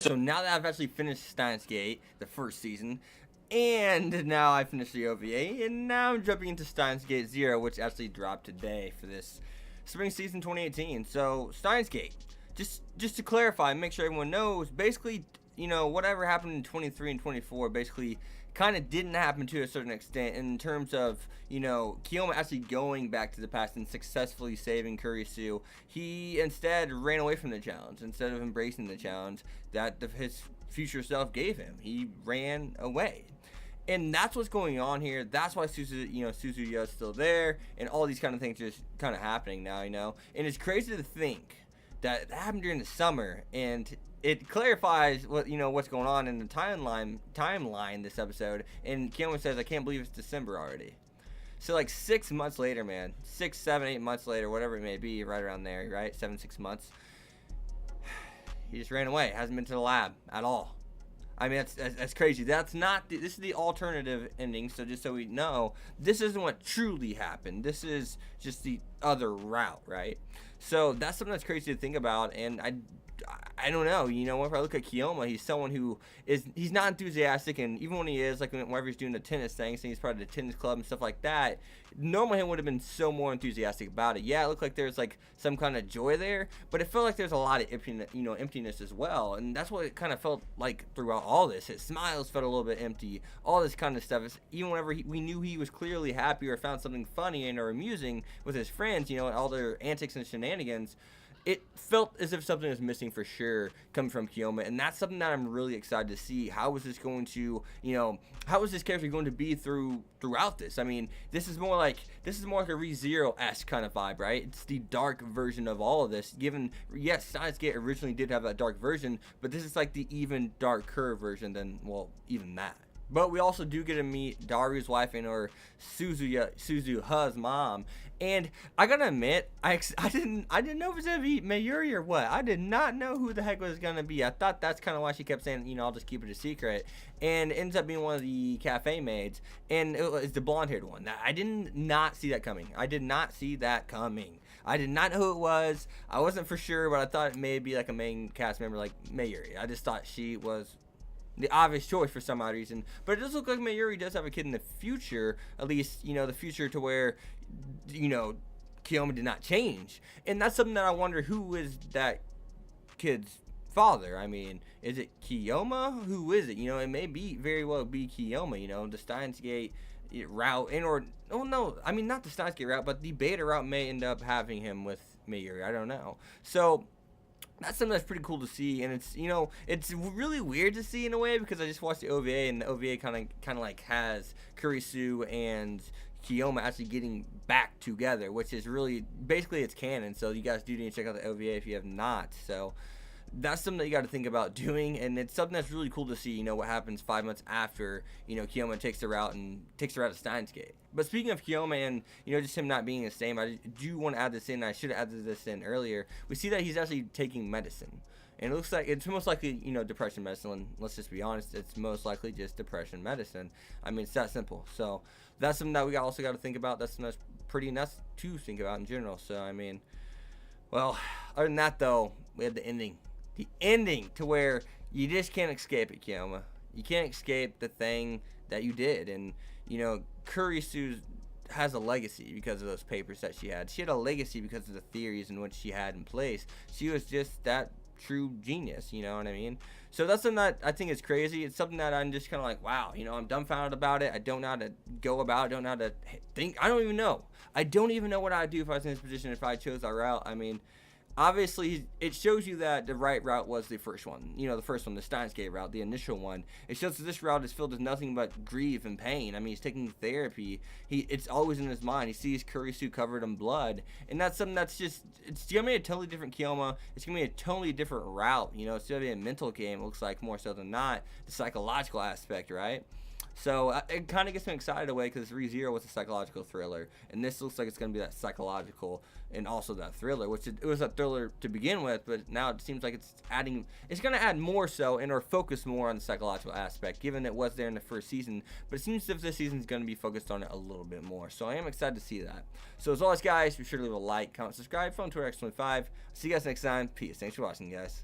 So now that I've actually finished Steins Gate, the first season, and now I finished the OVA, and now I'm jumping into Steins Gate 0, which actually dropped today for this spring season 2018. So Steins Gate, just to clarify, make sure everyone knows, basically, whatever happened in 23 and 24, basically kind of didn't happen to a certain extent in terms of, Kyouma actually going back to the past and successfully saving Kurisu. He instead ran away from the challenge instead of embracing the challenge that his future self gave him. He ran away. And that's what's going on here. That's why Suzuya is still there, and all these kind of things just kind of happening now, And it's crazy to think that happened during the summer, and it clarifies what's going on in the timeline this episode. And Kyouma says, I can't believe it's December already. So like 6 months later, man, 6, 7, 8 months later, whatever it may be, right around there, right, 7, 6 months, he just ran away. Hasn't been to the lab at all. I mean, that's crazy. This is the alternative ending. So just so we know, this isn't what truly happened. This is just the other route, right? So that's something that's crazy to think about. And I don't know. If I look at Kyouma, he's someone who he's not enthusiastic, and even when he is, like whenever he's doing the tennis thing, saying he's part of the tennis club and stuff like that, normally he would have been so more enthusiastic about it. Yeah, it looked like there's like some kind of joy there, but it felt like there's a lot of emptiness as well, and that's what it kind of felt like throughout all this. His smiles felt a little bit empty, all this kind of stuff. Even whenever we knew he was clearly happy or found something funny and or amusing with his friends, all their antics and shenanigans, it felt as if something was missing for sure coming from Kyouma, and that's something that I'm really excited to see. How is this going to, how is this character going to be throughout this? I mean, this is more like a ReZero-esque kind of vibe, right? It's the dark version of all of this. Given, yes, Steins Gate originally did have that dark version, but this is like the even darker version than, well, even that. But we also do get to meet Daru's wife and or Suzuha's mom. And I gotta admit, I didn't know if it was gonna be Mayuri or what. I did not know who the heck was gonna be. I thought that's kind of why she kept saying, I'll just keep it a secret. And it ends up being one of the cafe maids, and it's the blonde-haired one. I did not see that coming. I did not see that coming. I did not know who it was. I wasn't for sure, but I thought it may be like a main cast member like Mayuri. I just thought she was the obvious choice for some odd reason. But it does look like Mayuri does have a kid in the future, at least, the future to where, Kyouma did not change. And that's something that I wonder, who is that kid's father? I mean, is it Kyouma? Who is it? It may very well be Kyouma, the Steins Gate route, not the Steins Gate route, but the beta route may end up having him with Mayuri. I don't know. So that's something that's pretty cool to see, and it's really weird to see in a way, because I just watched the OVA, and the OVA kind of like has Kurisu and Kyouma actually getting back together, which is really basically it's canon. So you guys do need to check out the OVA if you have not. So that's something that you got to think about doing, and it's something that's really cool to see. What happens 5 months after Kyouma takes her out to Steins Gate. But speaking of Kyouma and just him not being the same, I do want to add this in. I should have added this in earlier. We see that he's actually taking medicine, and it looks like it's most likely depression medicine. And let's just be honest, it's most likely just depression medicine. I mean, it's that simple. So that's something that we also got to think about. That's something that's pretty nuts to think about in general. So I mean, well, other than that though, we had the ending. The ending to where you just can't escape it, Kyouma. You can't escape the thing that you did. And, Kurisu has a legacy because of those papers that she had. She had a legacy because of the theories in which she had in place. She was just that true genius, you know what I mean? So that's something that I think is crazy. It's something that I'm just kind of like, wow, I'm dumbfounded about it. I don't know how to go about it. I don't know how to think. I don't even know. I don't even know what I'd do if I was in this position, if I chose that route. I mean, obviously, it shows you that the right route was the first one. The first one, the Steins Gate route, the initial one. It shows that this route is filled with nothing but grief and pain. I mean, he's taking therapy. It's always in his mind. He sees Kurisu covered in blood. And that's something that's just, it's going to be a totally different Kyouma. It's going to be a totally different route. It's going to be a mental game, it looks like, more so than not. The psychological aspect, right? So it kind of gets me excited away, because ReZero was a psychological thriller, and this looks like it's going to be that psychological and also that thriller, which it was a thriller to begin with, but now it seems like it's going to add more so and or focus more on the psychological aspect, given it was there in the first season, but it seems as if this season is going to be focused on it a little bit more. So I am excited to see that. So as always, guys, be sure to leave a like, comment, subscribe, follow on Twitter X25. See you guys next time. Peace. Thanks for watching, guys.